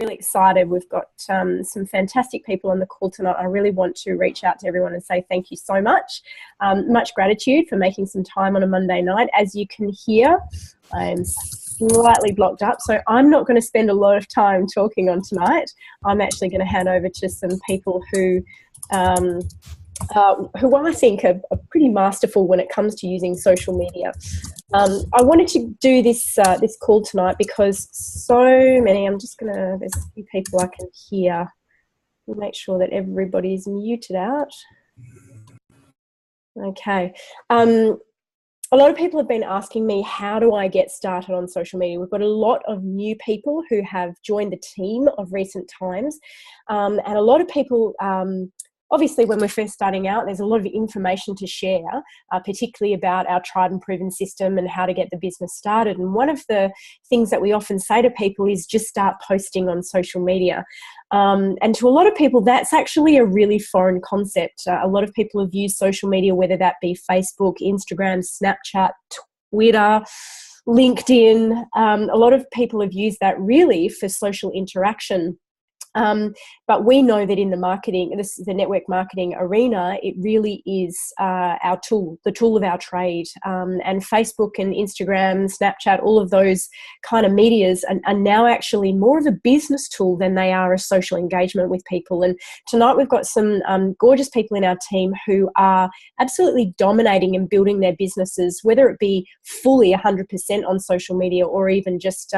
really excited. We've got some fantastic people on the call tonight. I really want to reach out to everyone and say thank you so much. Much gratitude for making some time on a Monday night. As you can hear, I'm slightly blocked up, so I'm not going to spend a lot of time talking on tonight. I'm actually going to hand over to some people who I think are pretty masterful when it comes to using social media. I wanted to do this call tonight because so many, there's a few people I can hear. We'll make sure that everybody's muted out. Okay. A lot of people have been asking me, how do I get started on social media? We've got a lot of new people who have joined the team of recent times. And a lot of people, obviously, when we're first starting out, there's a lot of information to share, particularly about our tried and proven system and how to get the business started. And one of the things that we often say to people is just start posting on social media. And to a lot of people, that's actually a really foreign concept. A lot of people have used social media, whether that be Facebook, Instagram, Snapchat, Twitter, LinkedIn. A lot of people have used that really for social interaction. But we know that in the marketing, the network marketing arena, it really is our tool, the tool of our trade. And Facebook and Instagram, Snapchat, all of those kind of medias are now actually more of a business tool than they are a social engagement with people. And tonight we've got some gorgeous people in our team who are absolutely dominating and building their businesses, whether it be fully 100% on social media or even just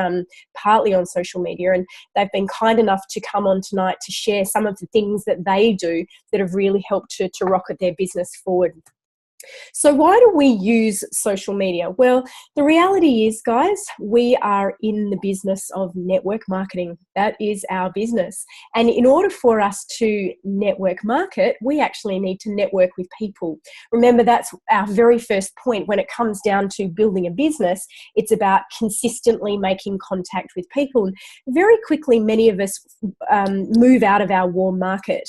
partly on social media. And they've been kind enough to come on tonight to share some of the things that they do that have really helped to rocket their business forward. So why do we use social media? Well, the reality is, guys, we are in the business of network marketing. That is our business. And in order for us to network market, we actually need to network with people. Remember, that's our very first point when it comes down to building a business. It's about consistently making contact with people. And very quickly, many of us move out of our warm market.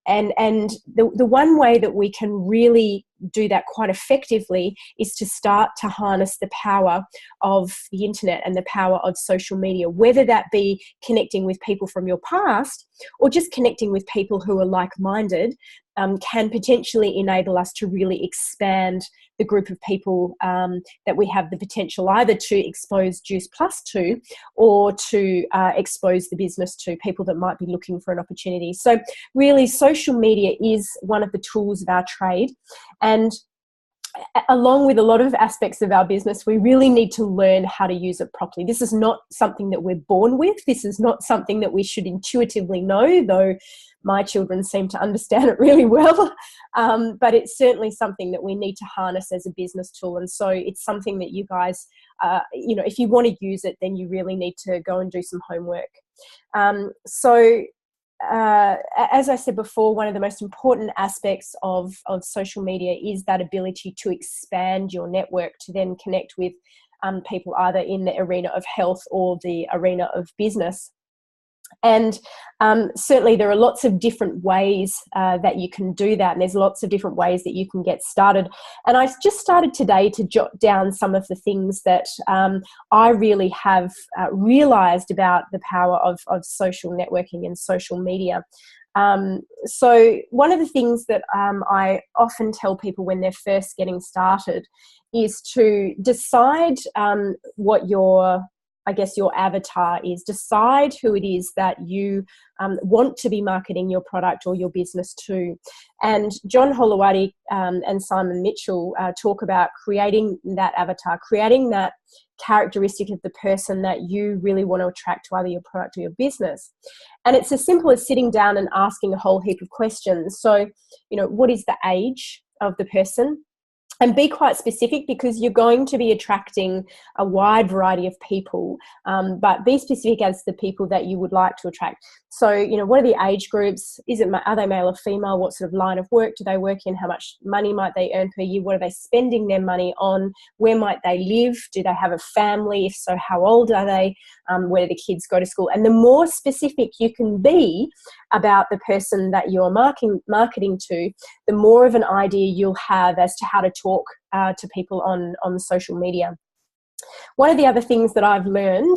And the one way that we can really do that quite effectively is to start to harness the power of the internet and the power of social media, whether that be connecting with people from your past or just connecting with people who are like-minded, can potentially enable us to really expand the group of people that we have the potential either to expose Juice Plus to or to expose the business to, people that might be looking for an opportunity. So really, social media is one of the tools of our trade. And along with a lot of aspects of our business, we really need to learn how to use it properly. This is not something that we're born with. This is not something that we should intuitively know, though my children seem to understand it really well. But it's certainly something that we need to harness as a business tool. And so it's something that you guys, if you want to use it, then you really need to go and do some homework. As I said before, one of the most important aspects of social media is that ability to expand your network to then connect with people either in the arena of health or the arena of business. And certainly there are lots of different ways that you can do that, and there's lots of different ways that you can get started. And I just started today to jot down some of the things that I really have realized about the power of social networking and social media. So one of the things that I often tell people when they're first getting started is to decide what your avatar is. Decide who it is that you want to be marketing your product or your business to. And John Holowati and Simon Mitchell talk about creating that avatar, creating that characteristic of the person that you really want to attract to either your product or your business. And it's as simple as sitting down and asking a whole heap of questions. So, what is the age of the person? And be quite specific, because you're going to be attracting a wide variety of people, but be specific as the people that you would like to attract. So, what are the age groups? Are they male or female? What sort of line of work do they work in? How much money might they earn per year? What are they spending their money on? Where might they live? Do they have a family? If so, how old are they? Where do the kids go to school? And the more specific you can be about the person that you're marketing to, the more of an idea you'll have as to how to talk to people on social media. One of the other things that I've learned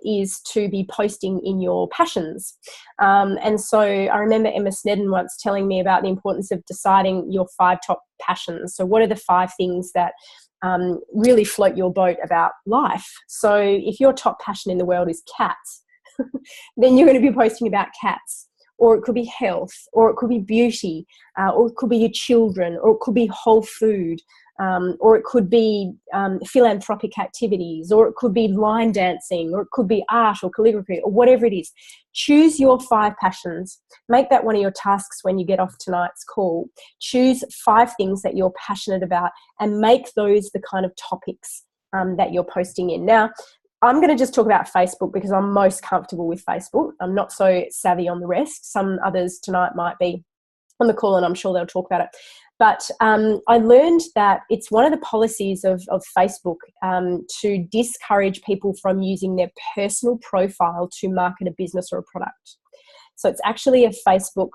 is to be posting in your passions. And so I remember Emma Snedden once telling me about the importance of deciding your 5 top passions. So what are the 5 things that really float your boat about life? So if your top passion in the world is cats, then you're going to be posting about cats. Or it could be health, or it could be beauty, or it could be your children, or it could be whole food, or it could be philanthropic activities, or it could be line dancing, or it could be art or calligraphy, or whatever it is. Choose your 5 passions. Make that one of your tasks when you get off tonight's call. Choose 5 things that you're passionate about and make those the kind of topics that you're posting in. Now, I'm going to just talk about Facebook because I'm most comfortable with Facebook. I'm not so savvy on the rest. Some others tonight might be on the call and I'm sure they'll talk about it. But I learned that it's one of the policies of Facebook to discourage people from using their personal profile to market a business or a product. So it's actually a Facebook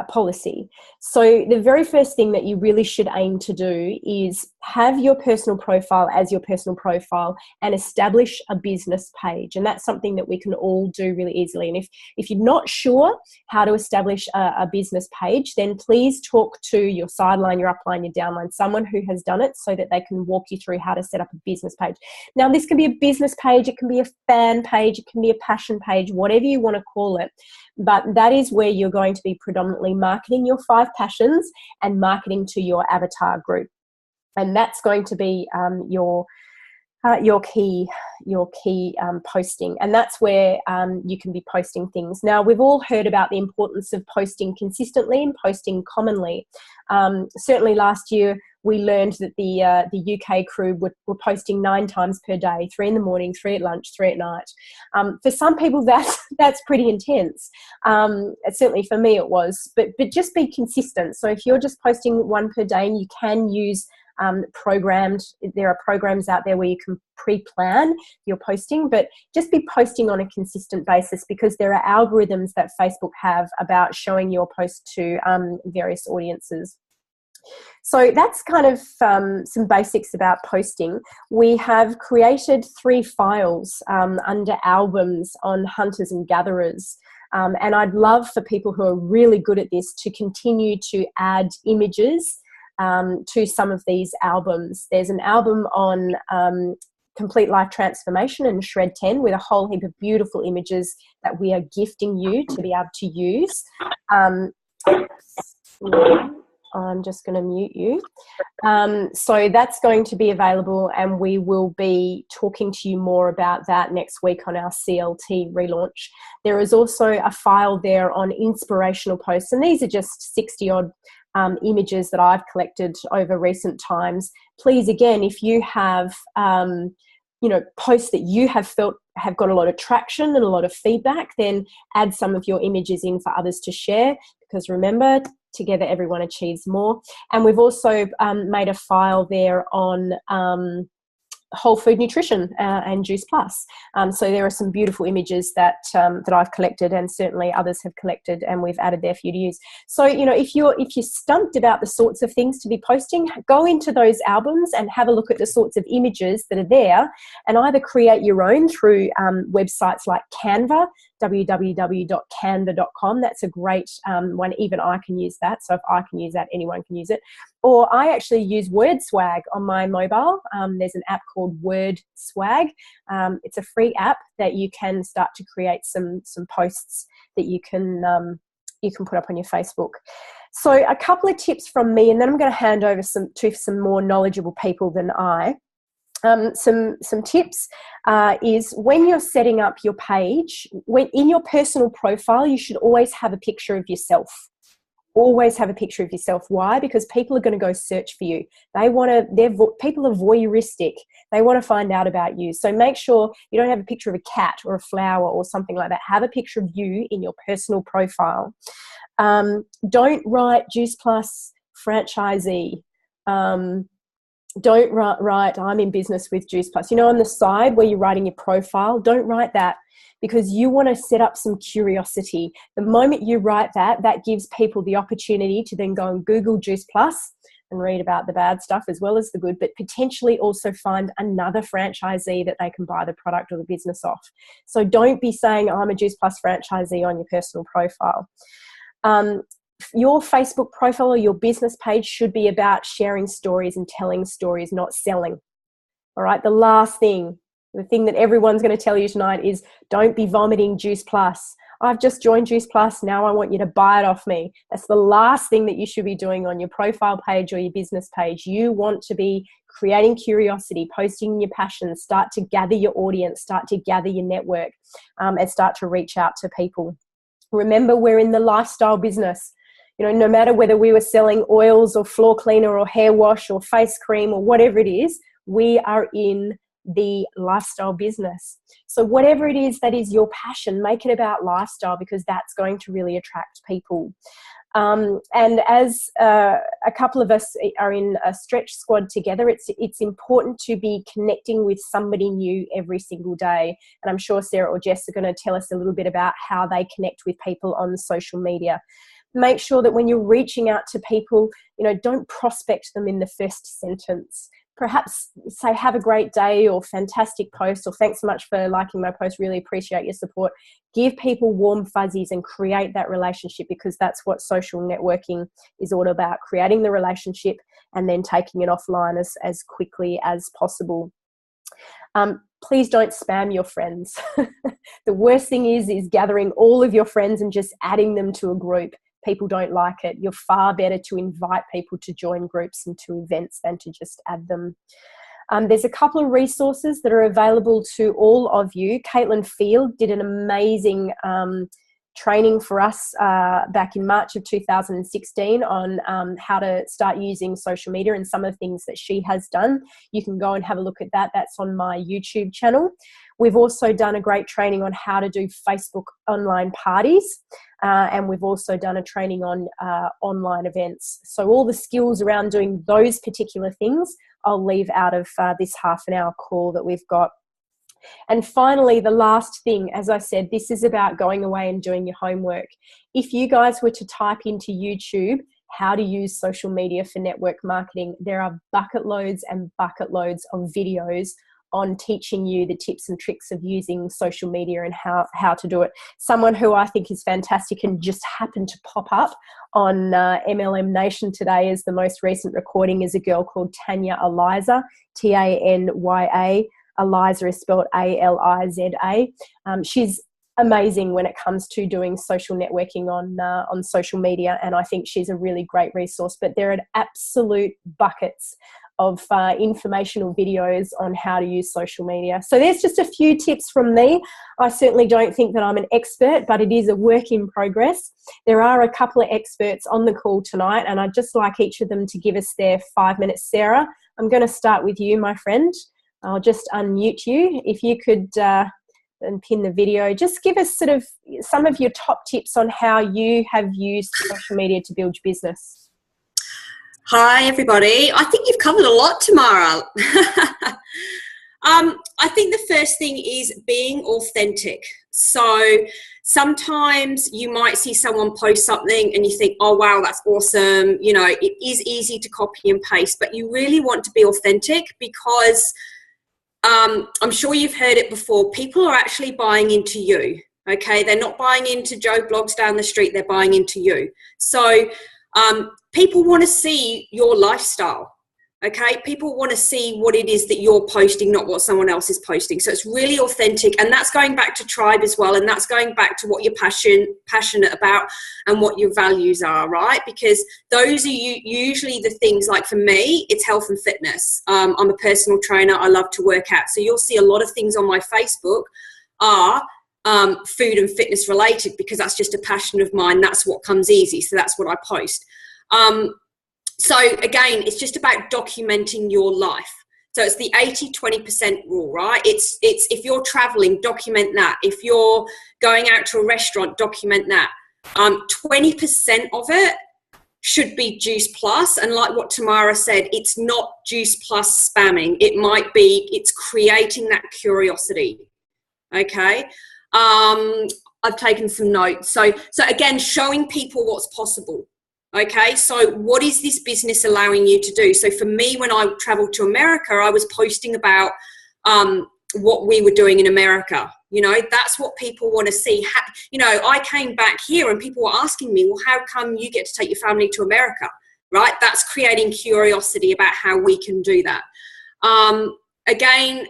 policy. So the very first thing that you really should aim to do is have your personal profile as your personal profile and establish a business page. And that's something that we can all do really easily. And if you're not sure how to establish a business page, then please talk to your sideline, your upline, your downline, someone who has done it so that they can walk you through how to set up a business page. Now, this can be a business page, it can be a fan page, it can be a passion page, whatever you want to call it. But that is where you're going to be predominantly marketing your 5 passions and marketing to your avatar group. And that's going to be your key posting. And that's where you can be posting things. Now, we've all heard about the importance of posting consistently and posting commonly. Certainly last year, we learned that the UK crew were posting 9 times per day, 3 in the morning, 3 at lunch, 3 at night. For some people, that's pretty intense. Certainly for me it was, but just be consistent. So if you're just posting 1 per day, and you can use there are programs out there where you can pre-plan your posting, but just be posting on a consistent basis because there are algorithms that Facebook have about showing your post to various audiences. So that's kind of some basics about posting. We have created 3 files under albums on hunters and gatherers. And I'd love for people who are really good at this to continue to add images to some of these albums. There's an album on Complete Life Transformation and Shred 10 with a whole heap of beautiful images that we are gifting you to be able to use. I'm just going to mute you. So that's going to be available, and we will be talking to you more about that next week on our CLT relaunch. There is also a file there on inspirational posts, and these are just 60-odd images that I've collected over recent times. Please, again, if you have posts that you have felt have got a lot of traction and a lot of feedback, then add some of your images in for others to share, because remember, together everyone achieves more. And we've also made a file there on whole food nutrition and Juice Plus. So there are some beautiful images that I've collected, and certainly others have collected, and we've added there for you to use. So if you're stumped about the sorts of things to be posting, go into those albums and have a look at the sorts of images that are there, and either create your own through websites like Canva, www.canva.com. That's a great one. Even I can use that. So if I can use that, anyone can use it. Or I actually use WordSwag on my mobile. There's an app called WordSwag. It's a free app that you can start to create some posts that you can put up on your Facebook. So a couple of tips from me, and then I'm going to hand over to some more knowledgeable people than I. Some tips is when you're setting up your page, when in your personal profile, you should always have a picture of yourself. Always have a picture of yourself. Why? Because people are going to go search for you. People are voyeuristic. They want to find out about you. So make sure you don't have a picture of a cat or a flower or something like that. Have a picture of you in your personal profile. Don't write Juice Plus franchisee. Don't write I'm in business with Juice Plus. On the side where you're writing your profile, don't write that, because you want to set up some curiosity. The moment you write that gives people the opportunity to then go and Google Juice Plus. and read about the bad stuff as well as the good, but potentially also find another franchisee that they can buy the product or the business off. So don't be saying, I'm a Juice Plus franchisee on your personal profile. Your Facebook profile or your business page should be about sharing stories and telling stories, not selling. All right. The last thing, the thing that everyone's going to tell you tonight is don't be vomiting Juice Plus. I've just joined Juice Plus. Now I want you to buy it off me. That's the last thing that you should be doing on your profile page or your business page. You want to be creating curiosity, posting your passion, start to gather your audience, start to gather your network, and start to reach out to people. Remember, we're in the lifestyle business. You know, no matter whether we were selling oils or floor cleaner or hair wash or face cream or whatever it is, we are in the lifestyle business. So whatever it is that is your passion, make it about lifestyle, because that's going to really attract people. And as a couple of us are in a stretch squad together, it's important to be connecting with somebody new every single day. And I'm sure Sarah or Jess are going to tell us a little bit about how they connect with people on social media. Make sure that when you're reaching out to people, you know, don't prospect them in the first sentence. Perhaps say, have a great day, or fantastic post, or thanks so much for liking my post, really appreciate your support. Give people warm fuzzies and create that relationship, because that's what social networking is all about, creating the relationship and then taking it offline as quickly as possible. Please don't spam your friends. The worst thing is gathering all of your friends and just adding them to a group. People don't like it. You're far better to invite people to join groups and to events than to just add them. There's a couple of resources that are available to all of you. Caitlin Field did an amazing training for us back in March of 2016 on how to start using social media and some of the things that she has done. You can go and have a look at that. That's on my YouTube channel. We've also done a great training on how to do Facebook online parties. And we've also done a training on online events. So all the skills around doing those particular things, I'll leave out of this half an hour call that we've got. And finally, the last thing, as I said, this is about going away and doing your homework. If you guys were to type into YouTube how to use social media for network marketing, there are bucket loads and bucket loads of videos on teaching you the tips and tricks of using social media and how to do it. Someone who I think is fantastic and just happened to pop up on MLM Nation today as the most recent recording is a girl called Tanya Aliza, Tanya. Aliza is spelled Aliza. She's amazing when it comes to doing social networking on social media, and I think she's a really great resource. But there are absolute buckets of informational videos on how to use social media. So there's just a few tips from me. I certainly don't think that I'm an expert, but it is a work in progress. There are a couple of experts on the call tonight, and I'd just like each of them to give us their 5 minutes. Sarah, I'm going to start with you, my friend. I'll just unmute you. If you could and pin the video, just give us sort of some of your top tips on how you have used social media to build your business. Hi, everybody. I think you've covered a lot, Tamara. I think the first thing is being authentic. So sometimes you might see someone post something and you think, oh, wow, that's awesome. You know, it is easy to copy and paste, but you really want to be authentic because I'm sure you've heard it before. People are actually buying into you. Okay. They're not buying into Joe Blogs down the street. They're buying into you. So, people want to see your lifestyle, okay? People want to see what it is that you're posting, not what someone else is posting. So it's really authentic, and that's going back to tribe as well, and that's going back to what you're passionate about and what your values are, right? Because those are usually the things, like for me, it's health and fitness. I'm a personal trainer. I love to work out. So you'll see a lot of things on my Facebook are food and fitness related, because that's just a passion of mine. That's what comes easy. So that's what I post. So again, it's just about documenting your life. So it's the 80-20% rule, right? It's if you're traveling, document that. If you're going out to a restaurant, document that. 20% of it should be Juice Plus. And like what Tamara said, it's not Juice Plus spamming. It might be, it's creating that curiosity. Okay. I've taken some notes. So again, showing people what's possible. Okay, so what is this business allowing you to do? So for me, when I traveled to America, I was posting about what we were doing in America. You know, that's what people want to see. You know, I came back here and people were asking me, well, how come you get to take your family to America, right? That's creating curiosity about how we can do that. Again,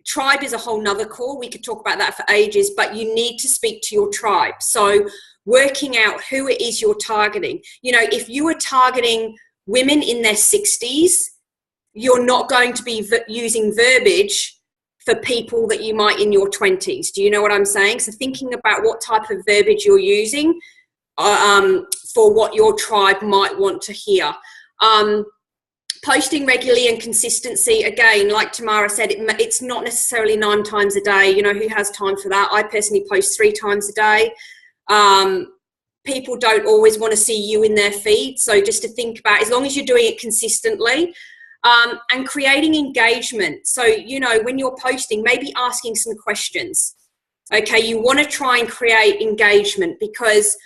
tribe is a whole nother call. We could talk about that for ages, but you need to speak to your tribe. So working out who it is you're targeting. You know, if you are targeting women in their 60s, you're not going to be using verbiage for people that you might in your 20s. Do you know what I'm saying? So thinking about what type of verbiage you're using for what your tribe might want to hear. Posting regularly and consistency, again, like Tamara said, it's not necessarily 9 times a day. You know, who has time for that? I personally post 3 times a day. People don't always want to see you in their feed. So just to think about, as long as you're doing it consistently, and creating engagement. So, you know, when you're posting, maybe asking some questions. Okay, you want to try and create engagement, because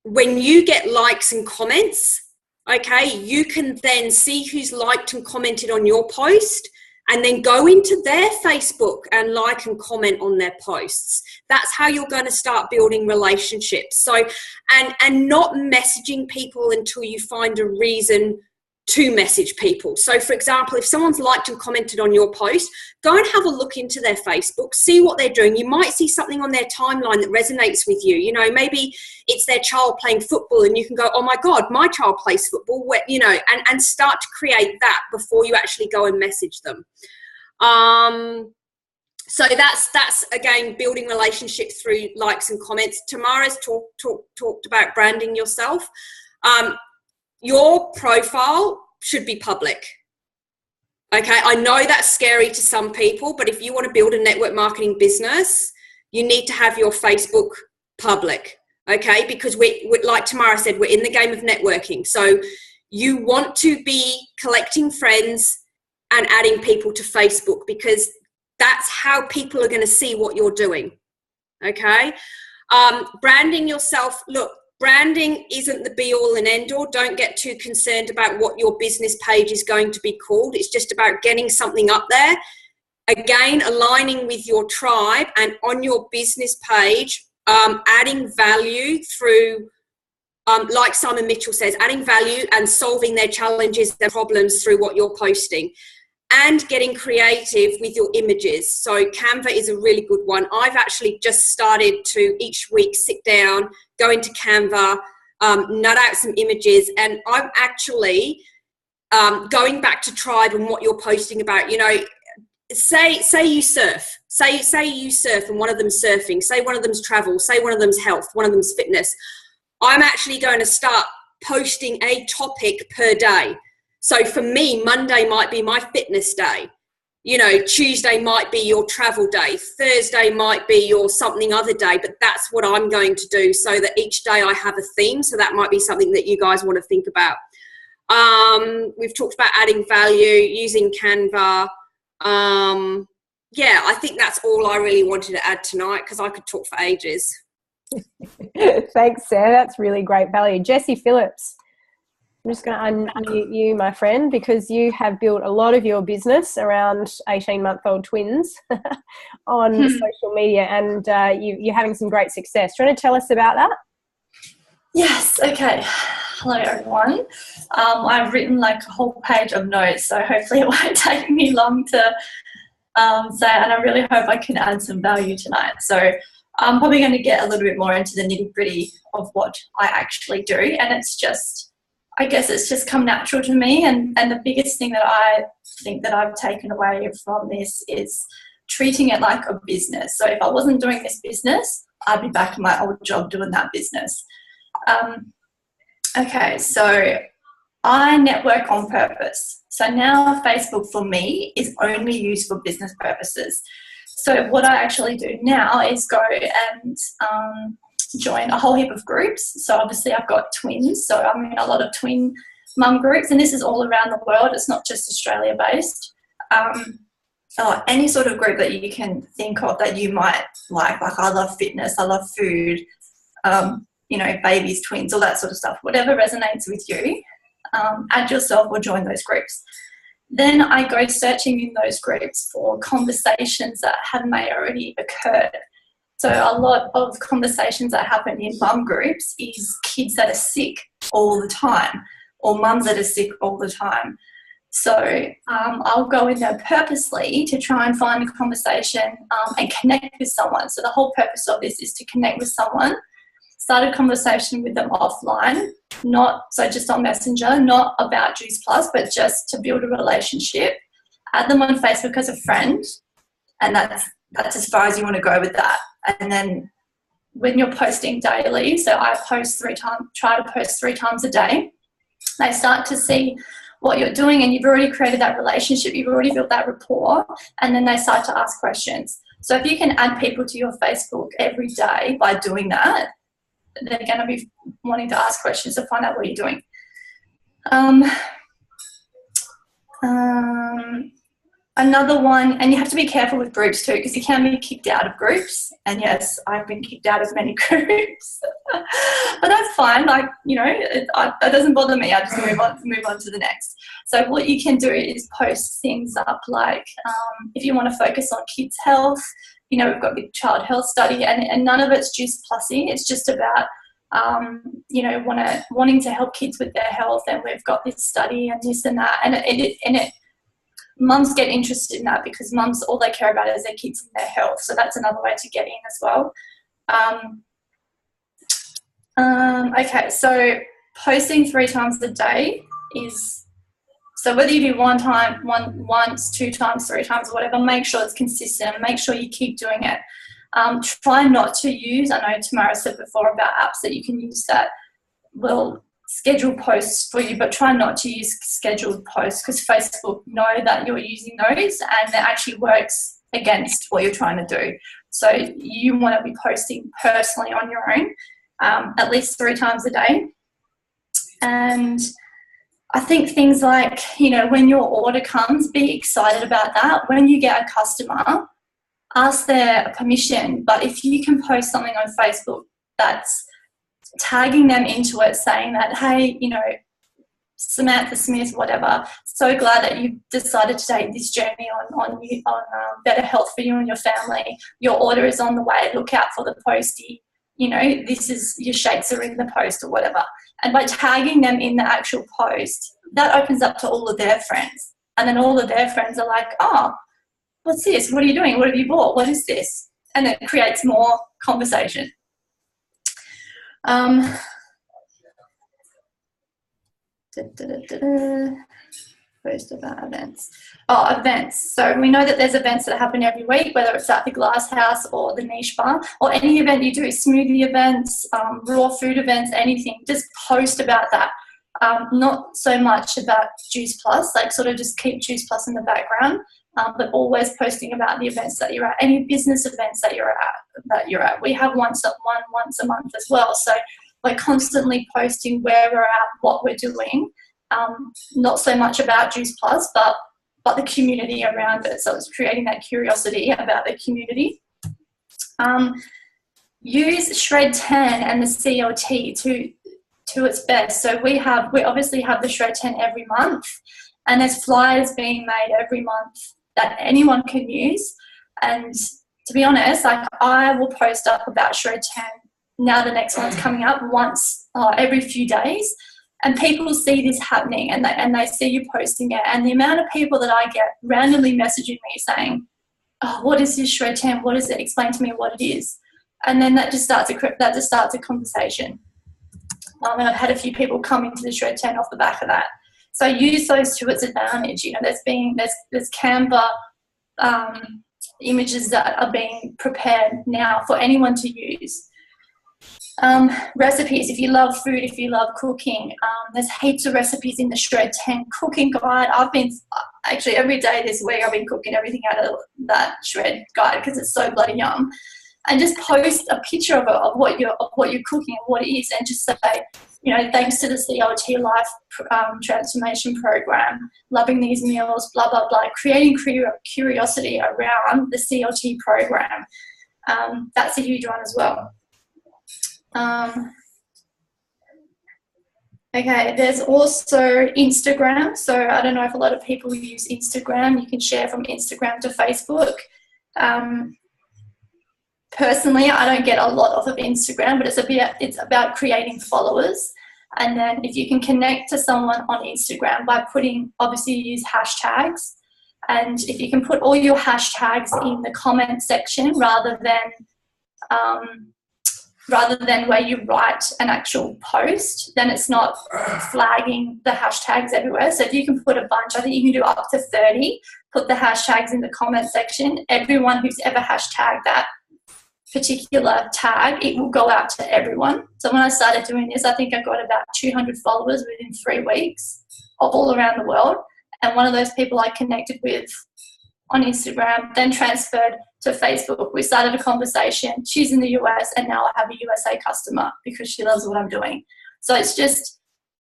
when you get likes and comments, okay, you can then see who's liked and commented on your post, and then go into their Facebook and like and comment on their posts. That's how you're going to start building relationships. So, and not messaging people until you find a reason to message people. So for example, if someone's liked and commented on your post, go and have a look into their Facebook, see what they're doing. You might see something on their timeline that resonates with you. You know, maybe it's their child playing football and you can go, oh my God, my child plays football, you know, and start to create that before you actually go and message them. So that's again, building relationships through likes and comments. Tamara's talked about branding yourself. Your profile should be public. Okay, I know that's scary to some people, but if you want to build a network marketing business, you need to have your Facebook public. Okay, because we like Tamara said, we're in the game of networking. So you want to be collecting friends and adding people to Facebook, because that's how people are going to see what you're doing. Okay, branding yourself. Look, branding isn't the be all and end all. Don't get too concerned about what your business page is going to be called. It's just about getting something up there. Again, aligning with your tribe, and on your business page, adding value through, like Simon Mitchell says, adding value and solving their challenges, their problems through what you're posting. And getting creative with your images. So Canva is a really good one. I've actually just started to each week sit down, go into Canva, nut out some images, and I'm actually going back to tribe and what you're posting about. You know, say you surf. Say you surf and one of them's surfing. Say one of them's travel. Say one of them's health. One of them's fitness. I'm actually going to start posting a topic per day. So for me, Monday might be my fitness day. You know, Tuesday might be your travel day. Thursday might be your something other day, but that's what I'm going to do, so that each day I have a theme. So that might be something that you guys want to think about. We've talked about adding value, using Canva. Yeah, I think that's all I really wanted to add tonight, because I could talk for ages. Thanks, Sarah. That's really great value. Jessie Phillips. I'm just going to unmute you, my friend, because you have built a lot of your business around 18-month-old twins on social media, and you're having some great success. Do you want to tell us about that? Yes, okay. Hello, everyone. I've written like a whole page of notes, so hopefully it won't take me long to say, and I really hope I can add some value tonight. So I'm probably going to get a little bit more into the nitty-gritty of what I actually do, and it's just, I guess it's just come natural to me, and the biggest thing that I think that I've taken away from this is treating it like a business. So if I wasn't doing this business, I'd be back in my old job doing that business. Okay, so I network on purpose. So now Facebook for me is only used for business purposes. So what I actually do now is go and join a whole heap of groups. So obviously I've got twins, so I'm in a lot of twin mum groups, and this is all around the world. It's not just Australia based. Any sort of group that you can think of that you might like I love fitness, I love food, you know, babies, twins, all that sort of stuff. Whatever resonates with you, add yourself or join those groups. Then I go searching in those groups for conversations that may already occurred. So a lot of conversations that happen in mum groups is kids that are sick all the time, or mums that are sick all the time. So I'll go in there purposely to try and find a conversation and connect with someone. So the whole purpose of this is to connect with someone, start a conversation with them offline, just on Messenger, not about Juice Plus, but just to build a relationship. Add them on Facebook as a friend, and that's as far as you want to go with that. And then when you're posting daily, so I post try to post 3 times a day, they start to see what you're doing, and you've already created that relationship, you've already built that rapport, and then they start to ask questions. So if you can add people to your Facebook every day by doing that, they're going to be wanting to ask questions to find out what you're doing. Another one, and you have to be careful with groups too, because you can be kicked out of groups. And yes, I've been kicked out of many groups, but that's fine. Like, you know, it doesn't bother me. I just move on to the next. So what you can do is post things up like, if you want to focus on kids' health, you know, we've got the child health study, and none of it's Juice Plussy. It's just about, you know, wanting to help kids with their health, and we've got this study and this and that, and it mums get interested in that because mums, all they care about is their kids and their health. So that's another way to get in as well. Okay, so posting 3 times a day is, so whether you do once, 2 times, 3 times, whatever, make sure it's consistent. Make sure you keep doing it. Try not to use, I know Tamara said before about apps that you can use that will schedule posts for you, but try not to use scheduled posts, because Facebook know that you're using those, and it actually works against what you're trying to do. So you want to be posting personally on your own, at least 3 times a day. And I think things like, you know, when your order comes, be excited about that. When you get a customer, ask their permission. But if you can post something on Facebook that's tagging them into it, saying that, hey, you know, Samantha Smith, whatever, so glad that you decided to take this journey on better health for you and your family. Your order is on the way. Look out for the postie. You know, this is, your shakes are in the post or whatever. And by tagging them in the actual post, that opens up to all of their friends. And then all of their friends are like, oh, what's this? What are you doing? What have you bought? What is this? And it creates more conversation. Post about events. Oh, events. So we know that there's events that happen every week, whether it's at the Glass House or the Niche Bar, or any event you do, smoothie events, raw food events, anything. Just post about that. Not so much about Juice Plus, like sort of just keep Juice Plus in the background, but always posting about the events that you're at, any business events that you're at. We have once a month as well. So we're constantly posting where we're at, what we're doing. Not so much about Juice Plus, but the community around it. So it's creating that curiosity about the community. Use Shred 10 and the CLT to its best. So we obviously have the Shred 10 every month, and there's flyers being made every month that anyone can use. And to be honest, like, I will post up about Shred 10. Now the next one's coming up once every few days. And people see this happening, and they see you posting it. And the amount of people that I get randomly messaging me saying, oh, what is this Shred 10? What is it? Explain to me what it is. And then that just starts a conversation. And I've had a few people come into the Shred 10 off the back of that. So use those to its advantage. You know, there's Canva images that are being prepared now for anyone to use. Recipes, if you love food, if you love cooking, there's heaps of recipes in the Shred 10 cooking guide. I've been, actually every day this week, I've been cooking everything out of that Shred guide because it's so bloody yum. And just post a picture of what you're cooking and what it is, and just say, you know, thanks to the CLT Life Transformation Program, loving these meals, blah, blah, blah, creating curiosity around the CLT program. That's a huge one as well. Okay, there's also Instagram. So I don't know if a lot of people use Instagram. You can share from Instagram to Facebook. Personally, I don't get a lot off of Instagram, but it's about creating followers. And then if you can connect to someone on Instagram by obviously you use hashtags. And if you can put all your hashtags in the comment section rather than where you write an actual post, then it's not flagging the hashtags everywhere. So if you can put a bunch, I think you can do up to 30, put the hashtags in the comment section. Everyone who's ever hashtagged that particular tag, it will go out to everyone. So when I started doing this, I think I got about 200 followers within 3 weeks all around the world. And one of those people I connected with on Instagram then transferred to Facebook. We started a conversation. She's in the US, and now I have a USA customer because she loves what I'm doing. So it's just,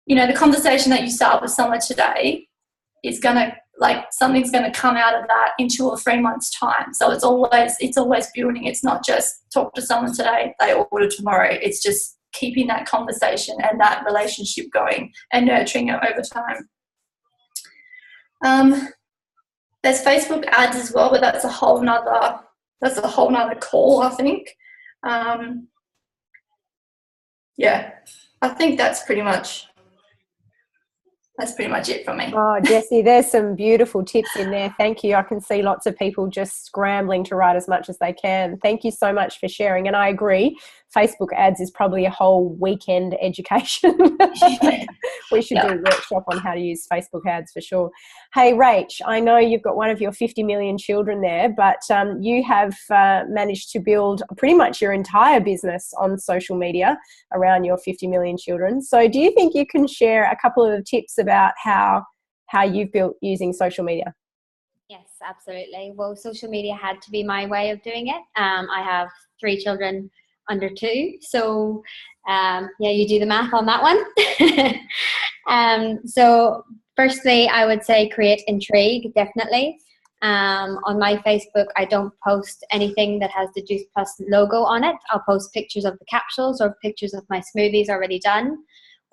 the conversation that you start with someone today is something's going to come out of that in 2 or 3 months' time. So it's always building. It's not just talk to someone today, they order tomorrow. It's just keeping that conversation and that relationship going and nurturing it over time. There's Facebook ads as well, but that's a whole nother call, I think. Yeah, I think that's pretty much it from me. Oh, Jessie, there's some beautiful tips in there. Thank you. I can see lots of people just scrambling to write as much as they can. Thank you so much for sharing. And I agree, Facebook ads is probably a whole weekend education. We should do a workshop on how to use Facebook ads for sure. Hey, Rach, I know you've got one of your 50 million children there, but you have managed to build pretty much your entire business on social media around your 50 million children. So do you think you can share a couple of tips about how you've built using social media? Yes, absolutely. Well, social media had to be my way of doing it. I have 3 children under 2, so you do the math on that one. So firstly, I would say create intrigue, definitely. On my Facebook, I don't post anything that has the Juice Plus logo on it. I'll post pictures of the capsules or pictures of my smoothies already done,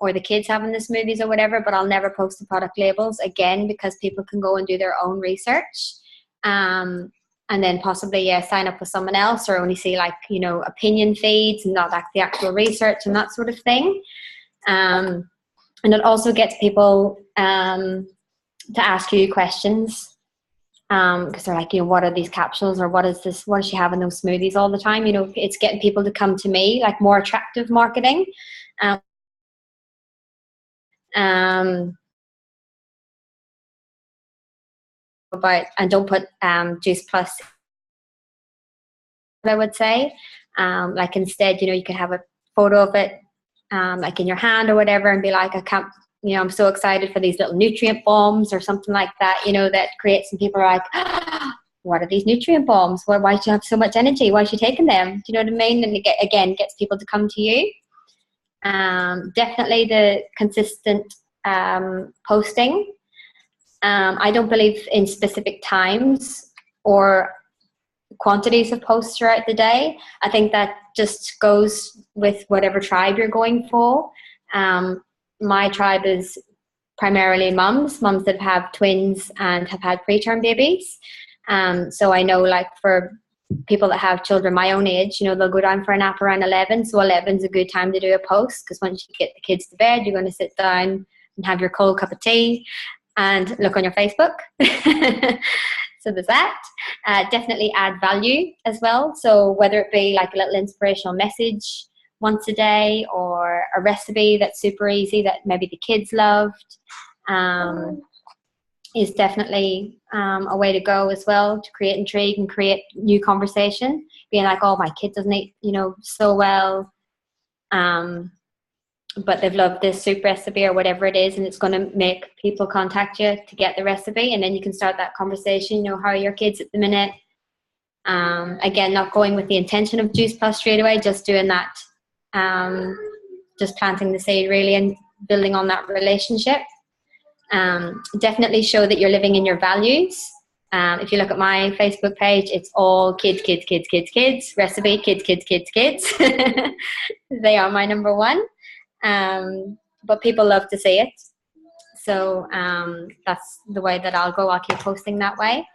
or the kids having the smoothies or whatever, but I'll never post the product labels, again, because people can go and do their own research. And then possibly, sign up with someone else, or only see opinion feeds and not the actual research and that sort of thing. And it also gets people to ask you questions, because they're like, what are these capsules, or what is this? What does she have in those smoothies all the time? It's getting people to come to me, like more attractive marketing. And don't put Juice Plus, I would say. Instead, you could have a photo of it in your hand or whatever, and be like, I'm so excited for these little nutrient bombs or something like that, that creates some people are like, what are these nutrient bombs? Why do you have so much energy? Why is she taking them? Do you know what I mean? And it gets people to come to you. Definitely the consistent posting. I don't believe in specific times or quantities of posts throughout the day. I think that just goes with whatever tribe you're going for. My tribe is primarily mums that have twins and have had preterm babies. So I know, for people that have children my own age, they'll go down for a nap around 11. So 11 is a good time to do a post, because once you get the kids to bed, you're going to sit down and have your cold cup of tea and look on your Facebook. So there's that. Definitely add value as well. So whether it be a little inspirational message once a day, or a recipe that's super easy that maybe the kids loved, is definitely a way to go as well, to create intrigue and create new conversation. Being like, oh, my kid doesn't eat, so well, but they've loved this soup recipe or whatever it is, and it's going to make people contact you to get the recipe, and then you can start that conversation. How are your kids at the minute? Again, not going with the intention of Juice Plus straight away, just doing that, just planting the seed really and building on that relationship. Definitely show that you're living in your values. If you look at my Facebook page, it's all kids, recipe, kids. They are my number one. but people love to see it. So that's the way that I'll go. I'll keep posting that way.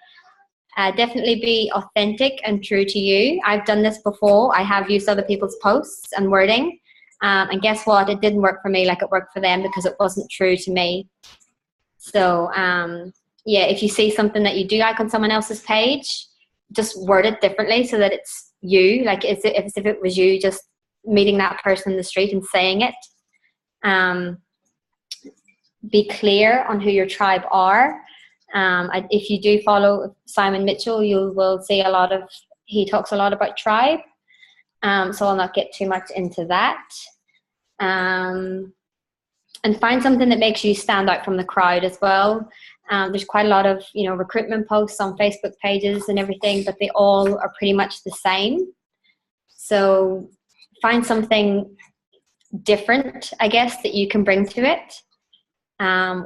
Definitely be authentic and true to you. I've done this before. I have used other people's posts and wording. And guess what? It didn't work for me like it worked for them because it wasn't true to me. So, yeah, if you see something that you do like on someone else's page, just word it differently so that it's you. Like if it was you just meeting that person in the street and saying it. Be clear on who your tribe are. If you do follow Simon Mitchell, you will see he talks a lot about tribe. So I'll not get too much into that. And find something that makes you stand out from the crowd as well. There's quite a lot of, recruitment posts on Facebook pages and everything, but they all are pretty much the same. So find something different, I guess, that you can bring to it.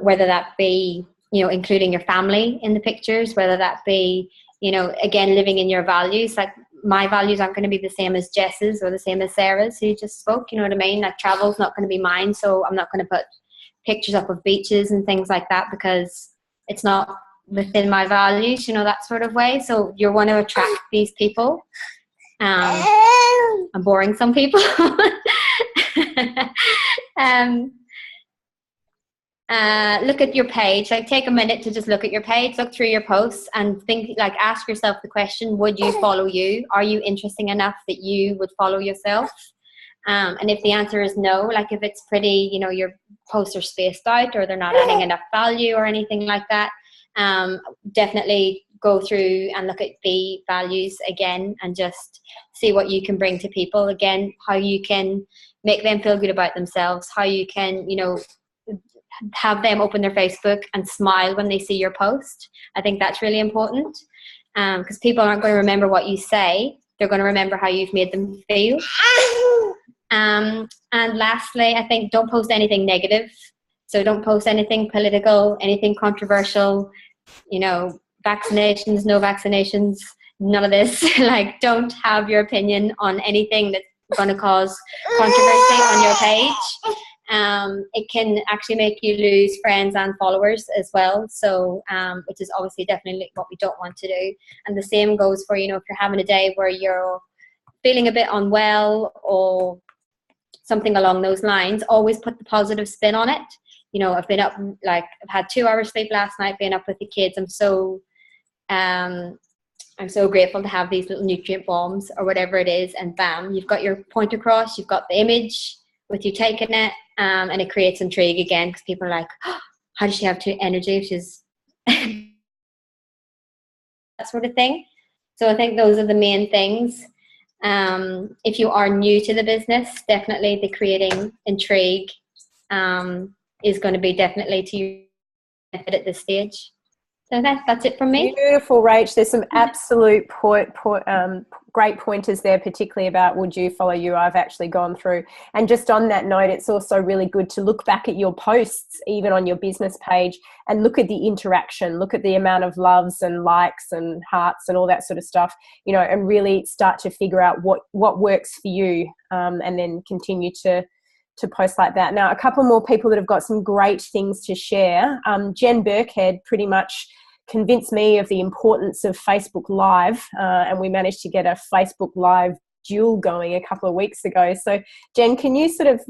Whether that be, including your family in the pictures, whether that be, again, living in your values. Like my values aren't going to be the same as Jess's or the same as Sarah's who just spoke, you know what I mean? Like travel's not going to be mine, so I'm not going to put pictures up of beaches and things like that because it's not within my values, that sort of way. So you want to attract these people. I'm boring some people. Look at your page. Like take a minute to just look at your page, look through your posts and think, like ask yourself the question, would you follow you? Are you interesting enough that you would follow yourself? And if the answer is no, like if it's pretty, your posts are spaced out or they're not adding enough value or anything like that, definitely go through and look at the values again and just see what you can bring to people. Again, how you can make them feel good about themselves, how you can, have them open their Facebook and smile when they see your post. I think that's really important because people aren't going to remember what you say. They're going to remember how you've made them feel. And lastly, I think don't post anything negative. So don't post anything political, anything controversial, vaccinations, no vaccinations, none of this. Like don't have your opinion on anything that's going to cause controversy on your page. It can actually make you lose friends and followers as well. So, which is obviously definitely what we don't want to do. And the same goes for, if you're having a day where you're feeling a bit unwell or something along those lines, always put the positive spin on it. I've been up, I've had 2 hours sleep last night, being up with the kids. I'm so grateful to have these little nutrient bombs or whatever it is. And bam, you've got your point across, you've got the image with you taking it. And it creates intrigue again because people are like, oh, how does she have energy if she's that sort of thing. So I think those are the main things. If you are new to the business, definitely the creating intrigue is going to be definitely to your benefit at this stage. So that's it from me. Beautiful, Rach. There's some absolute great pointers there, particularly about would you follow you. I've actually gone through. And just on that note, it's also really good to look back at your posts, even on your business page, and look at the interaction, look at the amount of loves and likes and hearts and all that sort of stuff, and really start to figure out what works for you, and then continue to post like that. Now, a couple more people that have got some great things to share. Jen Burkhead pretty much convinced me of the importance of Facebook Live, and we managed to get a Facebook Live duel going a couple of weeks ago. So, Jen, can you sort of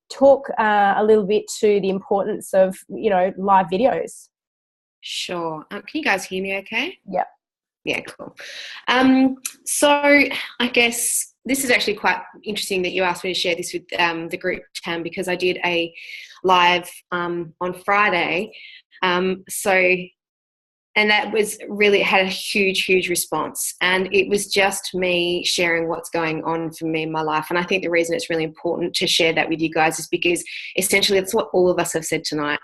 talk a little bit to the importance of, live videos? Sure. Can you guys hear me okay? Yeah. Yeah, cool. So I guess this is actually quite interesting that you asked me to share this with the group, Tam, because I did a live on Friday. And that was really, it had a huge response. And it was just me sharing what's going on for me in my life. And I think the reason it's really important to share that with you guys is because essentially that's what all of us have said tonight.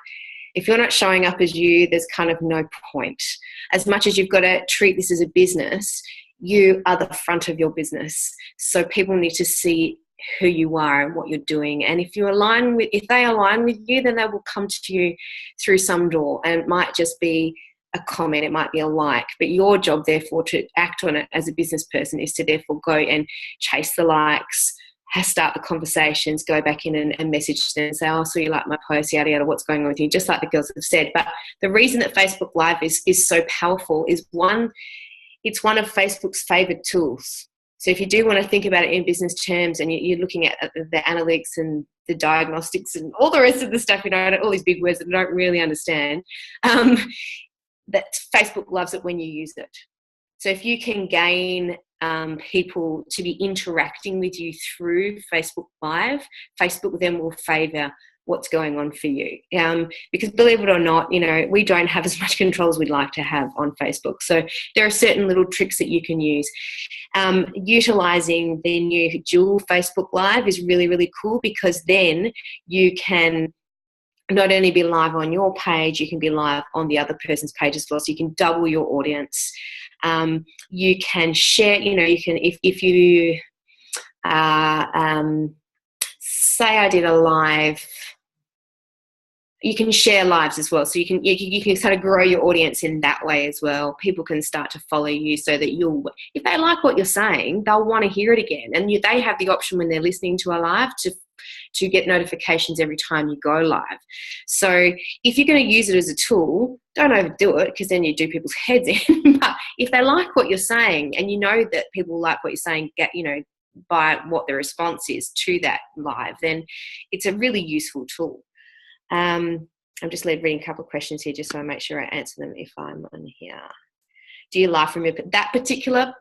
If you're not showing up as you, there's kind of no point. As much as you've got to treat this as a business, you are the front of your business. So people need to see who you are and what you're doing. And if they align with you, then they will come to you through some door. And it might just be a comment, it might be a like, but your job therefore to act on it as a business person is to therefore go and chase the likes, start the conversations, go back in and message them and say, oh, so you like my post, yada, yada, what's going on with you, just like the girls have said. But the reason that Facebook Live is so powerful is, one, it's one of Facebook's favoured tools. So if you do want to think about it in business terms and you're looking at the analytics and the diagnostics and all the rest of the stuff, all these big words that I don't really understand, that Facebook loves it when you use it. So if you can gain people to be interacting with you through Facebook Live, Facebook then will favour what's going on for you. Because believe it or not, we don't have as much control as we'd like to have on Facebook. So there are certain little tricks that you can use. Utilising the new dual Facebook Live is really, really cool, because then you can not only be live on your page, you can be live on the other person's page as well. So you can double your audience. You can share, you can, if you say I did a live, you can share lives as well. So you can sort of grow your audience in that way as well. People can start to follow you, so that if they like what you're saying, they'll want to hear it again. And they have the option when they're listening to a live to get notifications every time you go live. So if you're going to use it as a tool, don't overdo it, because then you do people's heads in. But if they like what you're saying, and that people like what you're saying, by what the response is to that live, then it's a really useful tool. I'm just reading a couple of questions here, just so I make sure I answer them if I'm on here. Do you live from that particular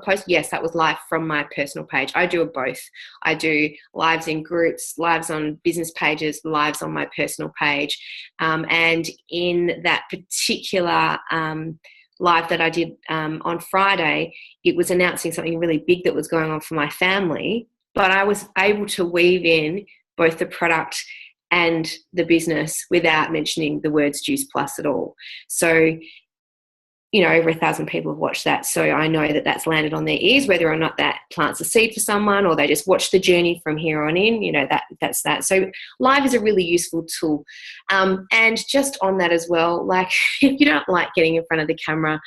post? Yes, that was live from my personal page. I do both. I do lives in groups, lives on business pages, lives on my personal page. And in that particular live that I did on Friday, it was announcing something really big that was going on for my family, but I was able to weave in both the product and the business without mentioning the words Juice Plus at all. So, over 1,000 people have watched that. So I know that that's landed on their ears, whether or not that plants a seed for someone or they just watch the journey from here on in, that's that. So live is a really useful tool. And just on that as well, if you don't like getting in front of the camera,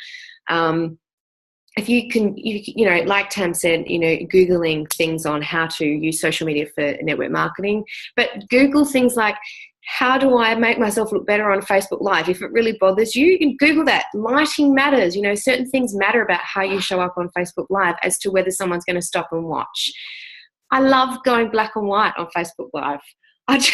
if you can, like Tam said, Googling things on how to use social media for network marketing, but Google things like, how do I make myself look better on Facebook Live? If it really bothers you, you can Google that. Lighting matters. Certain things matter about how you show up on Facebook Live as to whether someone's going to stop and watch. I love going black and white on Facebook Live. It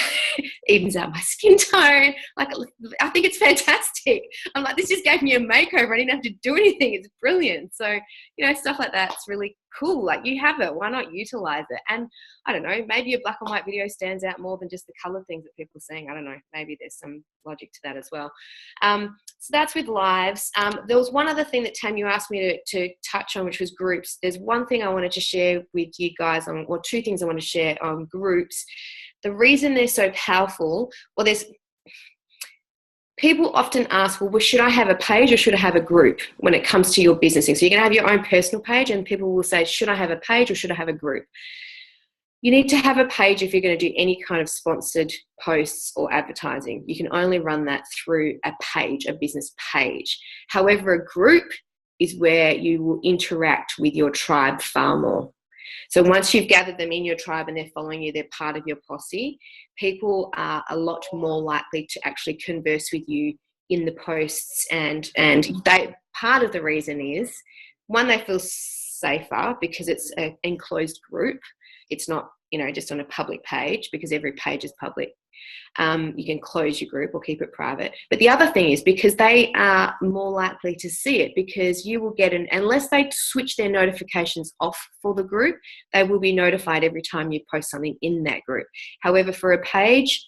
evens out my skin tone. I think it's fantastic. I'm like, this just gave me a makeover. I didn't have to do anything. It's brilliant. So, stuff like that's really cool. You have it. Why not utilize it? And I don't know, maybe a black and white video stands out more than just the color things that people are seeing. I don't know. Maybe there's some logic to that as well. So that's with lives. There was one other thing that, Tam, you asked me to touch on, which was groups. There's one thing I wanted to share with you guys two things I want to share on groups. The reason they're so powerful, people often ask, well, should I have a page or should I have a group when it comes to your business? So you're going to have your own personal page, and people will say, should I have a page or should I have a group? You need to have a page if you're going to do any kind of sponsored posts or advertising. You can only run that through a page, a business page. However, a group is where you will interact with your tribe far more. So once you've gathered them in your tribe and they're following you, they're part of your posse, people are a lot more likely to actually converse with you in the posts. And part of the reason is, one, they feel safer because it's an enclosed group. It's not, just on a public page, because every page is public. You can close your group or keep it private. But the other thing is, because they are more likely to see it, because you will get unless they switch their notifications off for the group, they will be notified every time you post something in that group. However, for a page,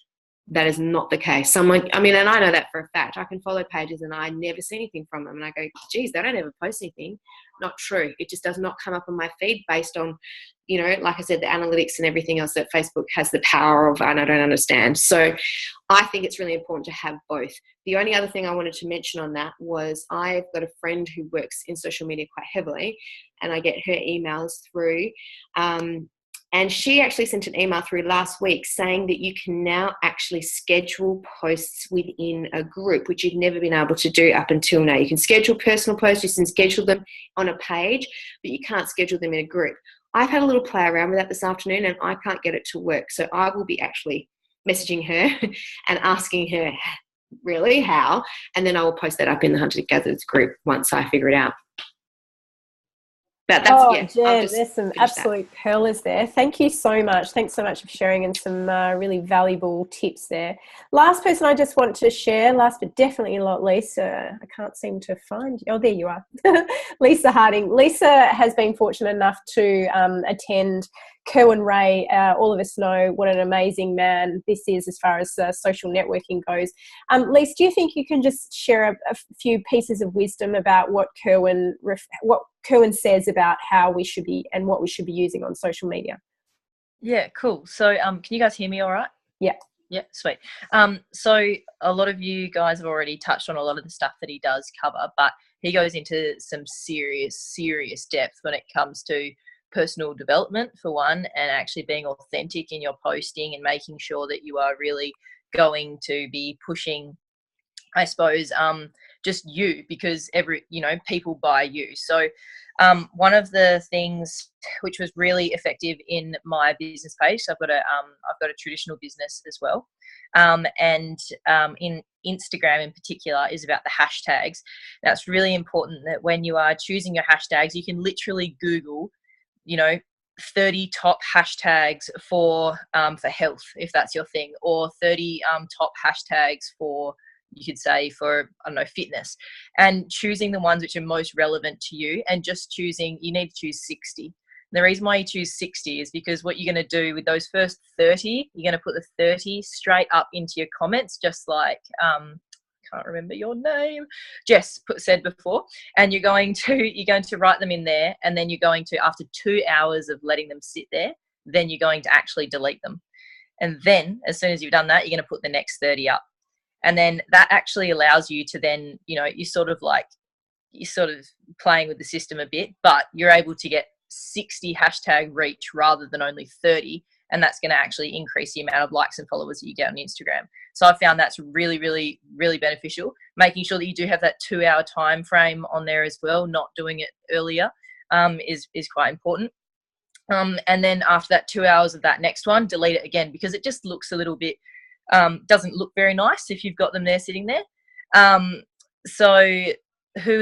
that is not the case. And I know that for a fact. I can follow pages and I never see anything from them. And I go, geez, they don't ever post anything. Not true. It just does not come up on my feed based on, like I said, the analytics and everything else that Facebook has the power of, and I don't understand. So I think it's really important to have both. The only other thing I wanted to mention on that was, I've got a friend who works in social media quite heavily, and I get her emails through. And she actually sent an email through last week saying that you can now actually schedule posts within a group, which you've never been able to do up until now. You can schedule personal posts, you can schedule them on a page, but you can't schedule them in a group. I've had a little play around with that this afternoon and I can't get it to work. So I will be actually messaging her and asking her, really, how? And then I will post that up in the Hunter Gatherers group once I figure it out. But that's, Jen, there's some absolute pearlers there. Thank you so much. Thanks so much for sharing, and some really valuable tips there. Last person I just want to share, last but definitely not least, I can't seem to find you. Oh, there you are. Lisa Harding. Lisa has been fortunate enough to attend Kerwin Rae. All of us know what an amazing man this is as far as social networking goes. Lisa, do you think you can just share a few pieces of wisdom about what Kerwin says about how we should be and what we should be using on social media? Yeah, cool. So can you guys hear me all right? Yeah. Yeah, sweet. So a lot of you guys have already touched on a lot of the stuff that he does cover, but he goes into some serious depth when it comes to personal development, for one, and actually being authentic in your posting and making sure that you are really going to be pushing, I suppose, just you, because people buy you. So one of the things which was really effective in my business page, so I've got a traditional business as well, and in Instagram in particular, is about the hashtags. Now, it's really important that when you are choosing your hashtags, you can literally Google 30 top hashtags for health, if that's your thing, or 30 top hashtags for, you could say, for, I don't know, fitness, and choosing the ones which are most relevant to you, and just you need to choose 60. And the reason why you choose 60 is because what you're going to do with those first 30, you're going to put the 30 straight up into your comments, just like, can't remember your name, Jess said before, and you're going to write them in there, and then you're going to, after 2 hours of letting them sit there, then you're going to actually delete them. And then as soon as you've done that, you're going to put the next 30 up. And then that actually allows you to then, you're sort of playing with the system a bit, but you're able to get 60 hashtag reach rather than only 30. And that's going to actually increase the amount of likes and followers that you get on Instagram. So I found that's really, really, really beneficial. Making sure that you do have that 2 hour time frame on there as well, not doing it earlier, is quite important. And then after that 2 hours of that next one, delete it again, because it just looks a little bit, doesn't look very nice if you've got them there sitting there. So who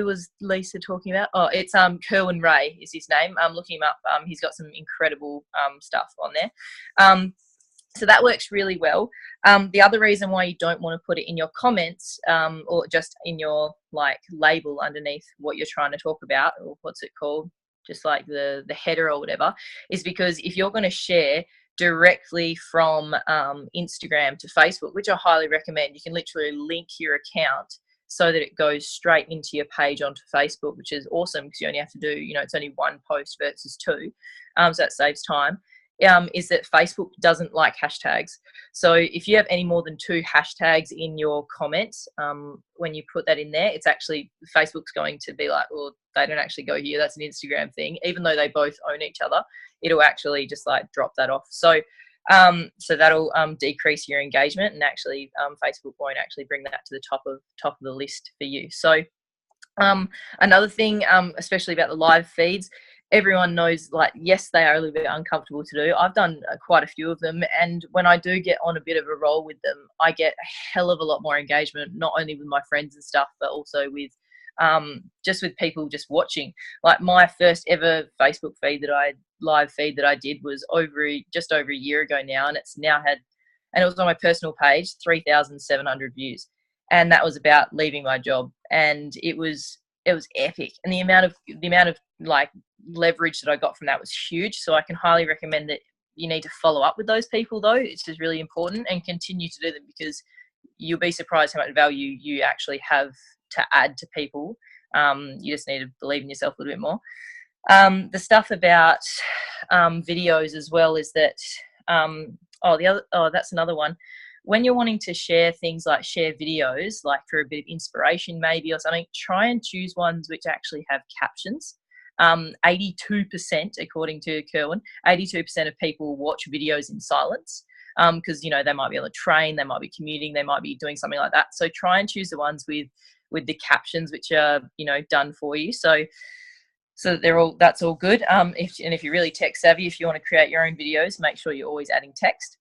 was Lisa talking about? Oh, it's Kerwin Rae is his name. I'm looking him up. He's got some incredible stuff on there. So that works really well. The other reason why you don't want to put it in your comments, or just in your label underneath what you're trying to talk about, or what's it called, just like the header or whatever, is because if you're going to share directly from Instagram to Facebook, which I highly recommend, you can literally link your account so that it goes straight into your page onto Facebook, which is awesome because you only have to do, it's only one post versus two. So that saves time. Is that Facebook doesn't like hashtags. So if you have any more than 2 hashtags in your comments, when you put that in there, it's actually, Facebook's going to be like, well, they don't actually go here. That's an Instagram thing. Even though they both own each other, it'll actually just drop that off. So that'll decrease your engagement, and actually Facebook won't actually bring that to the top of the list for you. So another thing, especially about the live feeds, everyone knows, yes, they are a little bit uncomfortable to do. I've done quite a few of them, and when I do get on a bit of a roll with them, I get a hell of a lot more engagement, not only with my friends and stuff, but also with just with people just watching. My first ever Facebook live feed that I did was just over a year ago now, and it's now had, and it was on my personal page, 3,700 views, and that was about leaving my job, and it was epic, and the amount of leverage that I got from that was huge. So I can highly recommend that you need to follow up with those people, though. It's just really important, and continue to do them, because you'll be surprised how much value you actually have to add to people. You just need to believe in yourself a little bit more. The stuff about videos as well is that that's another one. When you're wanting to share things, share videos, for a bit of inspiration maybe or something, try and choose ones which actually have captions. 82%, according to Kerwin, 82% of people watch videos in silence, because they might be on the train, they might be commuting, they might be doing something like that. So try and choose the ones with the captions which are done for you. So so that's all good. If you're really tech savvy, if you want to create your own videos, make sure you're always adding text.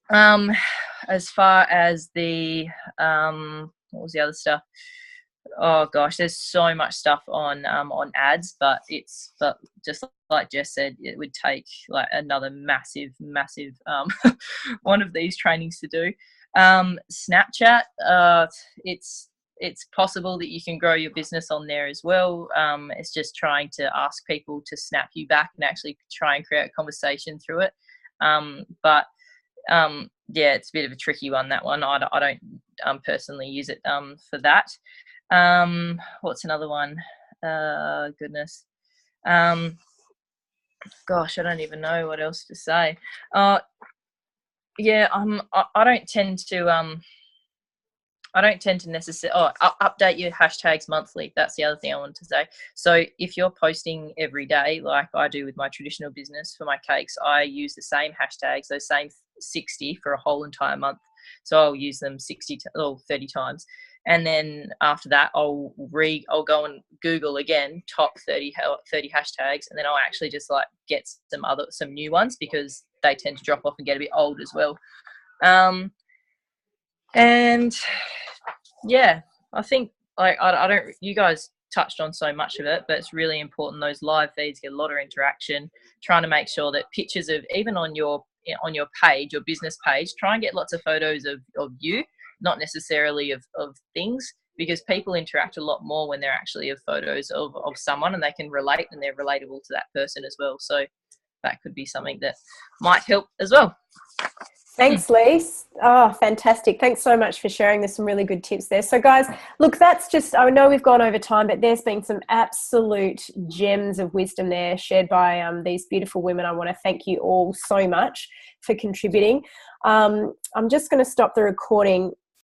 As far as the what was the other stuff? Oh gosh, there's so much stuff on ads, but just like Jess said, it would take like another massive one of these trainings to do. Snapchat, it's possible that you can grow your business on there as well. It's just trying to ask people to snap you back and actually try and create a conversation through it. Yeah, it's a bit of a tricky one, that one. I don't personally use it for that. What's another one? Goodness. Gosh, I don't even know what else to say. Yeah, I don't tend to necessarily update your hashtags monthly. That's the other thing I wanted to say. So if you're posting every day, like I do with my traditional business for my cakes, I use the same hashtags, those same 60 for a whole entire month. So I'll use them 30 times. And then after that, I'll go and Google again, top 30 hashtags. And then I'll actually just like get some new ones, because they tend to drop off and get a bit old as well. And yeah, I think I don't, you guys touched on so much of it, but it's really important. Those live feeds get a lot of interaction, trying to make sure that pictures of, even on your page, your business page, try and get lots of photos of you, not necessarily of things, because people interact a lot more when they're actually of photos of someone, and they can relate, and they're relatable to that person as well. So that could be something that might help as well. Thanks, Lise. Oh, fantastic. Thanks so much for sharing. There's some really good tips there. So guys, look, that's just, I know we've gone over time, but there's been some absolute gems of wisdom there shared by these beautiful women. I want to thank you all so much for contributing. I'm just going to stop the recording